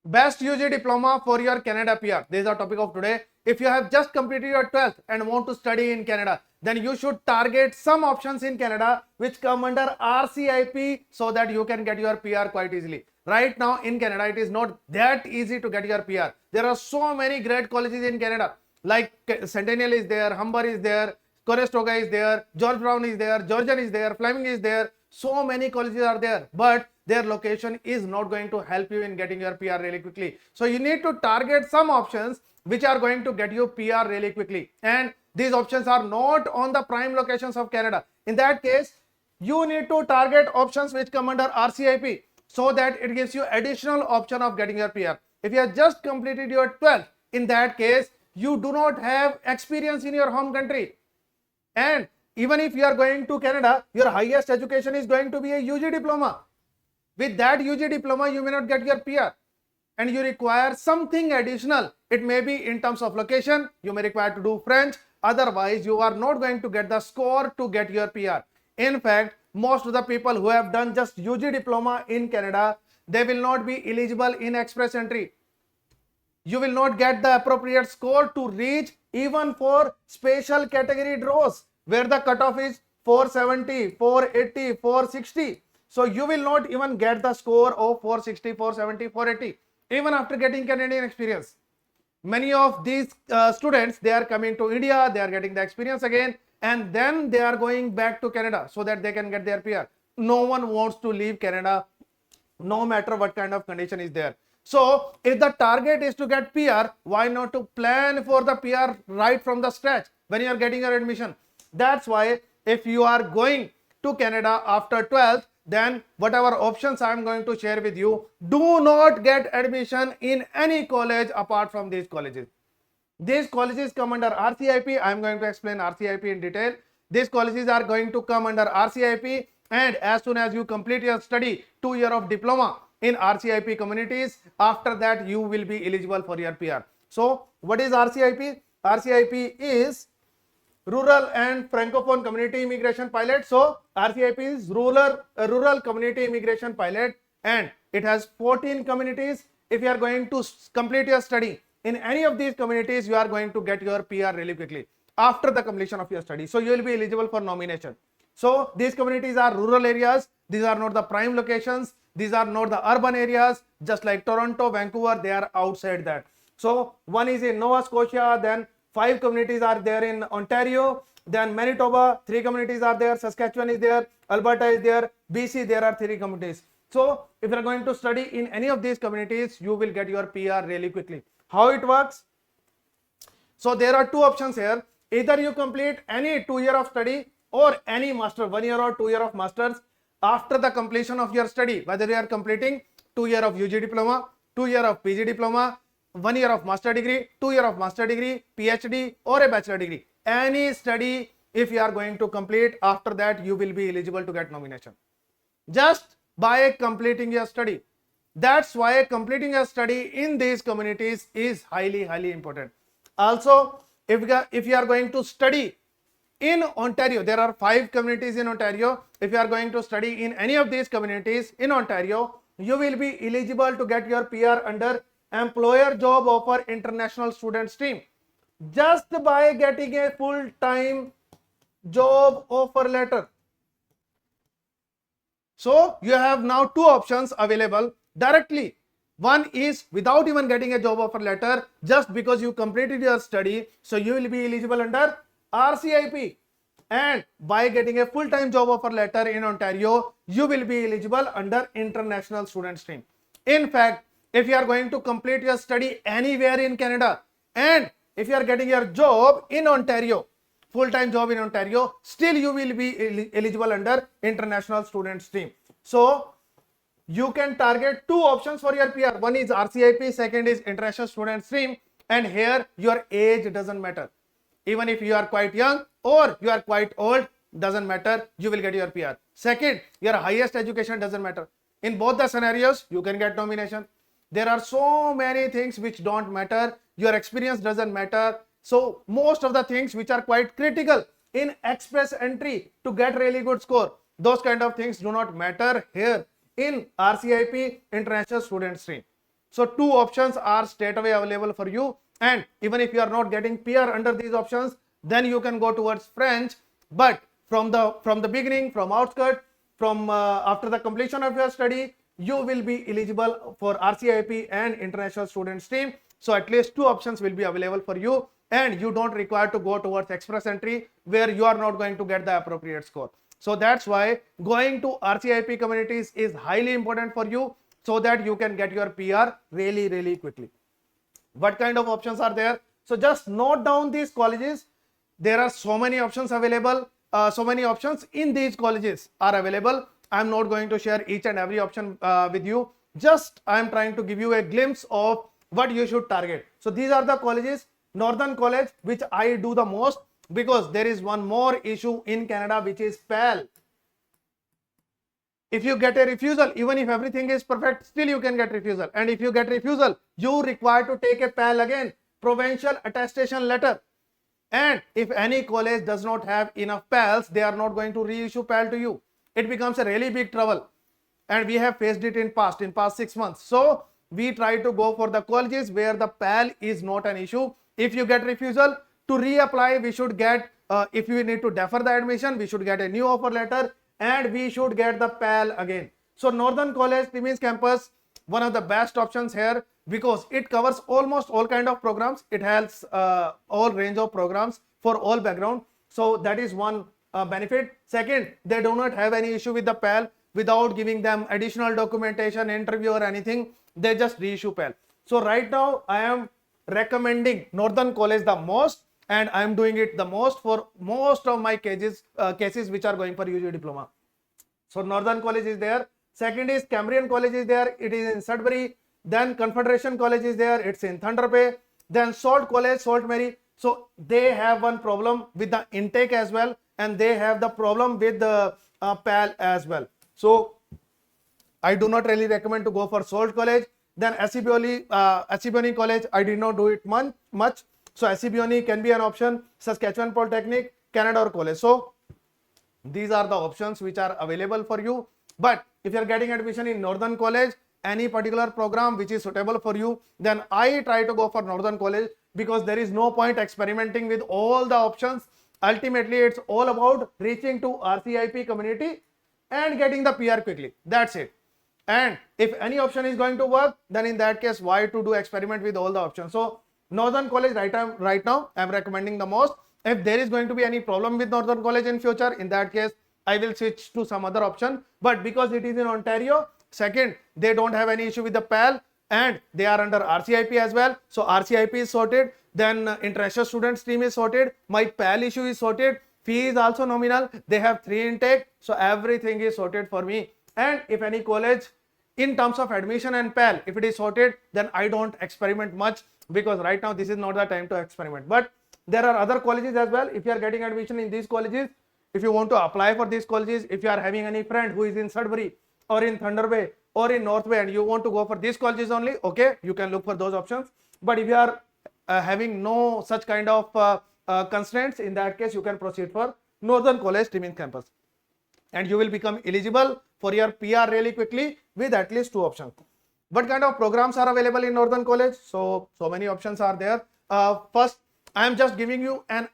Best UG diploma for your Canada PR. This is our topic of today. If you have just completed your 12th and want to study in Canada, then you should target some options in Canada which come under RCIP so that you can get your PR quite easily. Right now in Canada, it is not that easy to get your PR. There are so many great colleges in Canada, like Centennial is there, Humber is there, Conestoga is there, George Brown is there, Georgian is there, Fleming is there. So many colleges are there, but their location is not going to help you in getting your PR really quickly. So you need to target some options which are going to get you PR really quickly. And these options are not on the prime locations of Canada. In that case, you need to target options which come under RCIP so that it gives you additional option of getting your PR. If you have just completed your 12th, in that case, you do not have experience in your home country. And even if you are going to Canada, your highest education is going to be a UG diploma. With that UG diploma, you may not get your PR and you require something additional. It may be in terms of location, you may require to do French. Otherwise, you are not going to get the score to get your PR. In fact, most of the people who have done just UG diploma in Canada, they will not be eligible in express entry. You will not get the appropriate score to reach even for special category draws where the cutoff is 470, 480, 460. So you will not even get the score of 460, 470, 480 even after getting Canadian experience. Many of these students, they are coming to India, they are getting the experience again, and then they are going back to Canada so that they can get their PR. No one wants to leave Canada no matter what kind of condition is there. So if the target is to get PR, why not to plan for the PR right from the scratch when you are getting your admission? That's why if you are going to Canada after 12th, then whatever options I am going to share with you, do not get admission in any college apart from these colleges. These colleges come under RCIP. I am going to explain RCIP in detail. These colleges are going to come under RCIP, and as soon as you complete your study, 2 years of diploma in RCIP communities, after that you will be eligible for your PR. So what is RCIP? RCIP is Rural and Francophone Community Immigration Pilot. So RCIP is Rural Community Immigration Pilot, and it has 14 communities. If you are going to complete your study in any of these communities, you are going to get your PR really quickly after the completion of your study. So you will be eligible for nomination. So these communities are rural areas. These are not the prime locations. These are not the urban areas, just like Toronto, Vancouver, they are outside that. So one is in Nova Scotia, then 5 communities are there in Ontario, then Manitoba, 3 communities are there, Saskatchewan is there, Alberta is there, BC, there are 3 communities. So if you are going to study in any of these communities, you will get your PR really quickly. How it works? So there are 2 options here. Either you complete any 2 year of study or any master, 1 year or 2 year of masters after the completion of your study, whether you are completing 2 year of UG diploma, 2 year of PG diploma, 1 year of master degree, 2 year of master degree, PhD or a bachelor degree. Any study if you are going to complete, after that you will be eligible to get nomination just by completing your study. That's why completing your study in these communities is highly important. Also, if you are going to study in Ontario, there are 5 communities in Ontario. If you are going to study in any of these communities in Ontario, you will be eligible to get your PR under Employer Job Offer International Student Stream just by getting a full-time job offer letter. So you have now 2 options available directly. One is without even getting a job offer letter, just because you completed your study, so you will be eligible under RCIP, and by getting a full-time job offer letter in Ontario, you will be eligible under International Student Stream. In fact, if you are going to complete your study anywhere in Canada, and if you are getting your job in Ontario, full-time job in Ontario, still you will be eligible under International Student Stream. So you can target 2 options for your PR. One is RCIP, second is International Student Stream, and here your age doesn't matter. Even if you are quite young or you are quite old, doesn't matter, you will get your PR. Second, your highest education doesn't matter. In both the scenarios, you can get nomination. There are so many things which don't matter. Your experience doesn't matter. So most of the things which are quite critical in express entry to get really good score, those kind of things do not matter here in RCIP International Student Stream. So 2 options are straight away available for you. And even if you are not getting PR under these options, then you can go towards French. But from the beginning, from outskirts, from after the completion of your study, you will be eligible for RCIP and international student stream. So at least 2 options will be available for you, and you don't require to go towards express entry where you are not going to get the appropriate score. So that's why going to RCIP communities is highly important for you, so that you can get your PR really quickly. What kind of options are there? So just note down these colleges. There are so many options available. So many options in these colleges are available. I'm not going to share each and every option with you. Just I'm trying to give you a glimpse of what you should target. So these are the colleges. Northern College, which I do the most, because there is one more issue in Canada, which is PAL. If you get a refusal, even if everything is perfect, still you can get refusal. And if you get refusal, you require to take a PAL again, provincial attestation letter. And if any college does not have enough PALs, they are not going to reissue PAL to you. It becomes a really big trouble. And we have faced it in past 6 months. So we try to go for the colleges where the PAL is not an issue. If you get refusal, to reapply, we should get, if you need to defer the admission, we should get a new offer letter, and we should get the PAL again. So Northern College Timmins campus, one of the best options here, because it covers almost all kind of programs. It has all range of programs for all background. So that is one benefit. Second, they do not have any issue with the PAL. Without giving them additional documentation, interview or anything, they just reissue PAL. So right now I am recommending Northern College the most, and I am doing it the most for most of my cases which are going for UG diploma. So Northern College is there. Second is Cambrian College is there. It is in Sudbury. Then Confederation College is there. It's in Thunder Bay. Then Salt College, Salt Mary. So they have one problem with the intake as well, and they have the problem with the PAL as well. So I do not really recommend to go for Salt College. Then SCBONE College, I did not do it much. So SCBONE can be an option. Saskatchewan Polytechnic, Canada College. So these are the options which are available for you. But if you are getting admission in Northern College, any particular program which is suitable for you, then I try to go for Northern College, because there is no point experimenting with all the options. Ultimately, it's all about reaching to RCIP community and getting the PR quickly. That's it. And if any option is going to work, then in that case, why to do experiment with all the options? So Northern College right now I'm recommending the most. If there is going to be any problem with Northern College in future, in that case I will switch to some other option. But because it is in Ontario, second, they don't have any issue with the PAL, and they are under RCIP as well. So RCIP is sorted. Then international student stream is sorted. My PAL issue is sorted. Fee is also nominal. They have 3 intake. So everything is sorted for me. And if any college in terms of admission and PAL, if it is sorted, then I don't experiment much, because right now this is not the time to experiment. But there are other colleges as well. If you are getting admission in these colleges, if you want to apply for these colleges, if you are having any friend who is in Sudbury or in Thunder Bay or in North Bay and you want to go for these colleges only, okay, you can look for those options. But if you are having no such kind of constraints, in that case you can proceed for Northern College Timmins campus, and you will become eligible for your PR really quickly with at least 2 options. What kind of programs are available in Northern College? So many options are there. First, I am just giving you an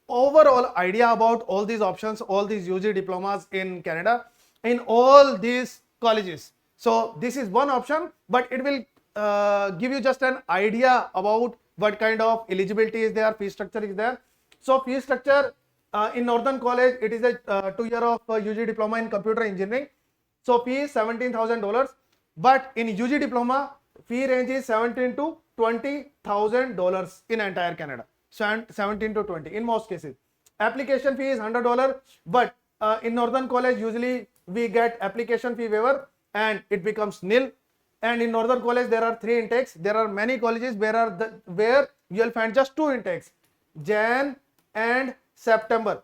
overall idea about all these options, all these UG diplomas in Canada, in all these colleges. So this is one option, but it will give you just an idea about what kind of eligibility is there, fee structure is there. So fee structure in Northern College, it is a 2 year of UG diploma in computer engineering. So fee is $17,000, but in UG diploma, fee range is $17,000 to $20,000 in entire Canada. So 17 to 20 in most cases. Application fee is $100, but in Northern College usually we get application fee waiver and it becomes nil. And in Northern College there are 3 intakes. There are many colleges where you will find just 2 intakes, Jan and September.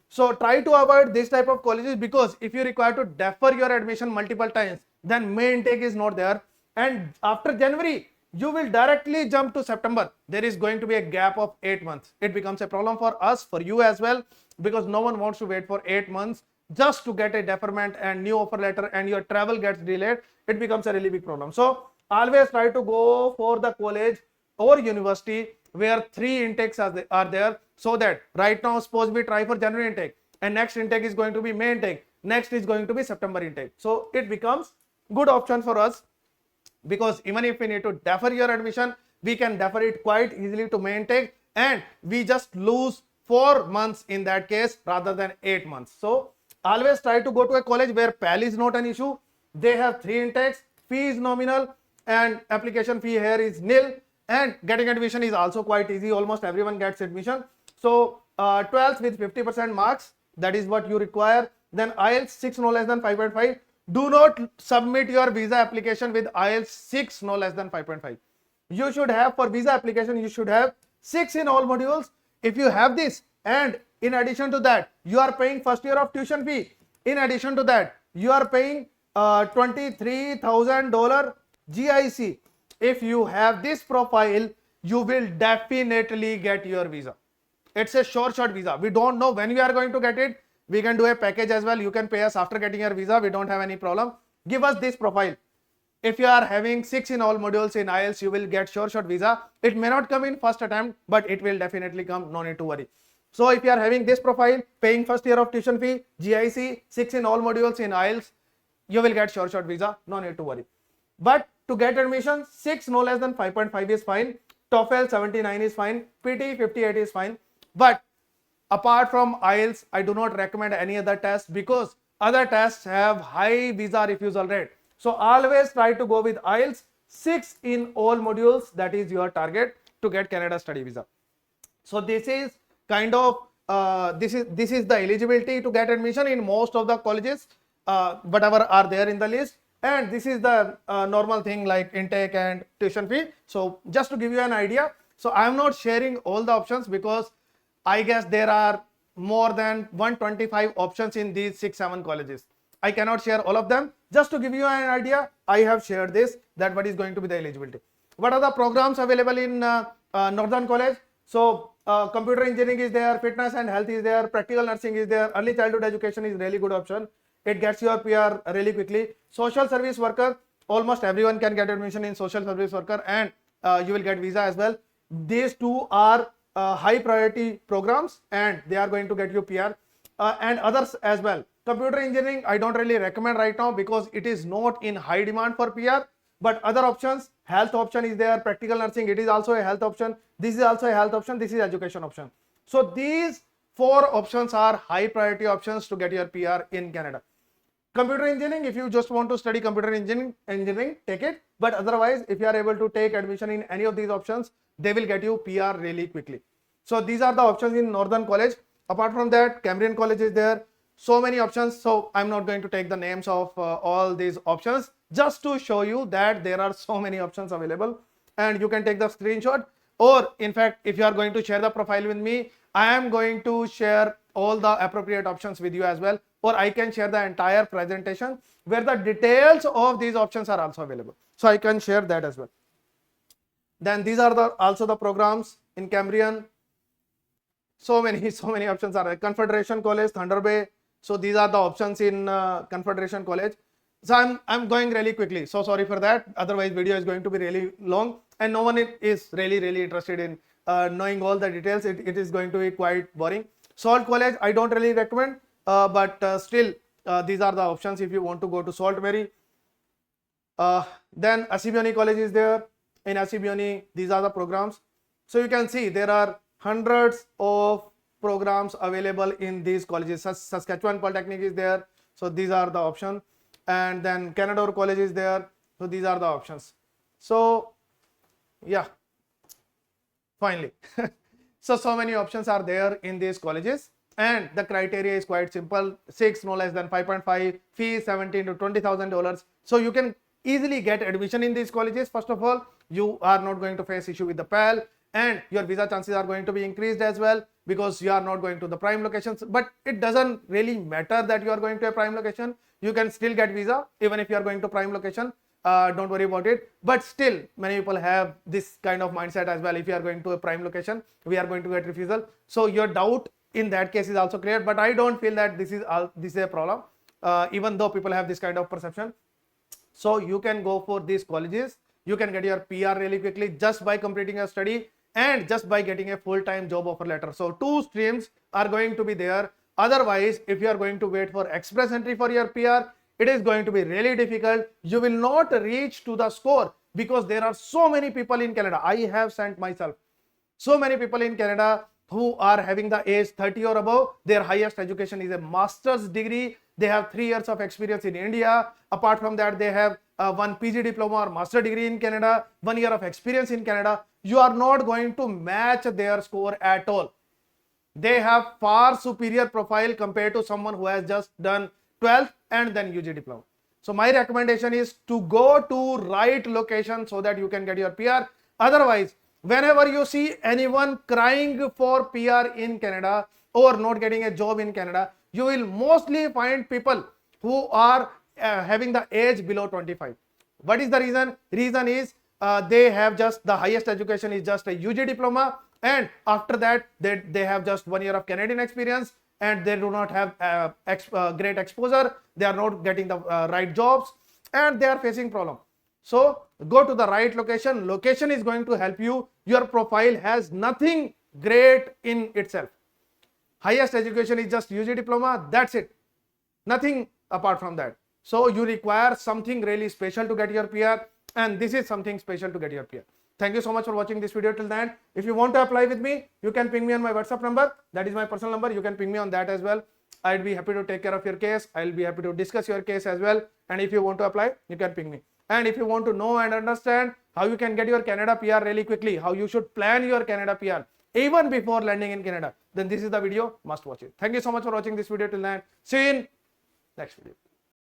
So try to avoid this type of colleges, because if you require to defer your admission multiple times, then May intake is not there, and after January you will directly jump to September. There is going to be a gap of 8 months. It becomes a problem for us, for you as well, because no one wants to wait for 8 months just to get a deferment and new offer letter, and your travel gets delayed. It becomes a really big problem. So always try to go for the college or university where 3 intakes are there, so that right now suppose we try for January intake and next intake is going to be May intake, next is going to be September intake. So it becomes good option for us, because even if we need to defer your admission, we can defer it quite easily to May intake, and we just lose 4 months in that case rather than 8 months. So always try to go to a college where PAL is not an issue. They have 3 intakes, fee is nominal, and application fee here is nil, and getting admission is also quite easy. Almost everyone gets admission. So 12th with 50% marks, that is what you require. Then IELTS 6 no less than 5.5. Do not submit your visa application with IELTS 6 no less than 5.5. You should have, for visa application, you should have 6 in all modules. If you have this, and in addition to that, you are paying first year of tuition fee. In addition to that, you are paying $23,000 GIC. If you have this profile, you will definitely get your visa. It's a short visa. We don't know when we are going to get it. We can do a package as well. You can pay us after getting your visa. We don't have any problem. Give us this profile. If you are having 6 in all modules in IELTS, you will get short visa. It may not come in first attempt, but it will definitely come. No need to worry. So if you are having this profile, paying first year of tuition fee, GIC, 6 in all modules in IELTS, you will get short visa. No need to worry. But to get admission, 6 no less than 5.5 is fine. TOEFL 79 is fine. PT 58 is fine. But apart from IELTS, I do not recommend any other test, because other tests have high visa refusal rate. So always try to go with IELTS 6 in all modules. That is your target to get Canada study visa. So this is kind of this is the eligibility to get admission in most of the colleges, whatever are there in the list. And this is the normal thing like intake and tuition fee. So just to give you an idea, so I am not sharing all the options, because I guess there are more than 125 options in these 6-7 colleges. I cannot share all of them. Just to give you an idea, I have shared this, that what is going to be the eligibility. What are the programs available in Northern College? So computer engineering is there, fitness and health is there, practical nursing is there, early childhood education is really good option. It gets your PR really quickly. Social service worker, almost everyone can get admission in social service worker, and you will get visa as well. These two are high priority programs, and they are going to get you PR, and others as well. Computer engineering, I don't really recommend right now, because it is not in high demand for PR. But other options, health option is there, practical nursing, it is also a health option. This is also a health option. This is education option. So these 4 options are high priority options to get your PR in Canada. Computer engineering, if you just want to study computer engineering, take it. But otherwise, if you are able to take admission in any of these options, they will get you PR really quickly. So these are the options in Northern College. Apart from that, Cambrian College is there. So many options. So I'm not going to take the names of all these options, just to show you that there are so many options available, and you can take the screenshot. Or in fact, if you are going to share the profile with me, I am going to share all the appropriate options with you as well. Or I can share the entire presentation where the details of these options are also available. So I can share that as well. Then these are also the programs in Cambrian. So many options are there. Confederation College, Thunder Bay. So these are the options in Confederation College. So I'm going really quickly. So sorry for that. Otherwise, video is going to be really long, and no one is really interested in knowing all the details. It is going to be quite boring. Salt College, I don't really recommend, but still these are the options if you want to go to Salt Mary. Then Assiniboine College is there. In Assiniboine, these are the programs. So you can see there are hundreds of programs available in these colleges. Saskatchewan Polytechnic is there. So these are the options. And then Canada College is there. So these are the options. So yeah, finally. So many options are there in these colleges, and the criteria is quite simple. 6 no less than 5.5, fee $17,000 to $20,000. So you can easily get admission in these colleges. First of all, you are not going to face issue with the PAL, and your visa chances are going to be increased as well, because you are not going to the prime locations. But it doesn't really matter that you are going to a prime location. You can still get visa even if you are going to prime location. Don't worry about it. But still, many people have this kind of mindset as well. If you are going to a prime location, we are going to get refusal. So your doubt in that case is also clear. But I don't feel that this is a problem, even though people have this kind of perception. So you can go for these colleges you can get your PR really quickly just by completing your study and just by getting a full-time job offer letter. So two streams are going to be there. Otherwise, if you are going to wait for express entry for your PR, it is going to be really difficult. You will not reach to the score because there are so many people in Canada. I have sent myself so many people in Canada who are having the age 30 or above. Their highest education is a master's degree. They have 3 years of experience in India. Apart from that, they have one PG diploma or master degree in Canada, 1 year of experience in Canada. You are not going to match their score at all. They have far superior profile compared to someone who has just done 12th and then UG diploma. So my recommendation is to go to right location so that you can get your PR. Otherwise, whenever you see anyone crying for PR in Canada or not getting a job in Canada, you will mostly find people who are having the age below 25. What is the reason? Reason is they have just the highest education is just a UG diploma, and after that they have just 1 year of Canadian experience, and they do not have great exposure. They are not getting the right jobs, and they are facing problem. So go to the right location. Location is going to help you. Your profile has nothing great in itself. Highest education is just UG diploma. That's it. Nothing apart from that. So you require something really special to get your PR, and this is something special to get your PR. Thank you so much for watching this video till the end. If you want to apply with me, you can ping me on my WhatsApp number. That is my personal number. You can ping me on that as well. I'll be happy to take care of your case. I'll be happy to discuss your case as well. And if you want to apply, you can ping me. And if you want to know and understand how you can get your Canada PR really quickly, how you should plan your Canada PR even before landing in Canada, then this is the video. Must watch it. Thank you so much for watching this video till the end. See you in next video.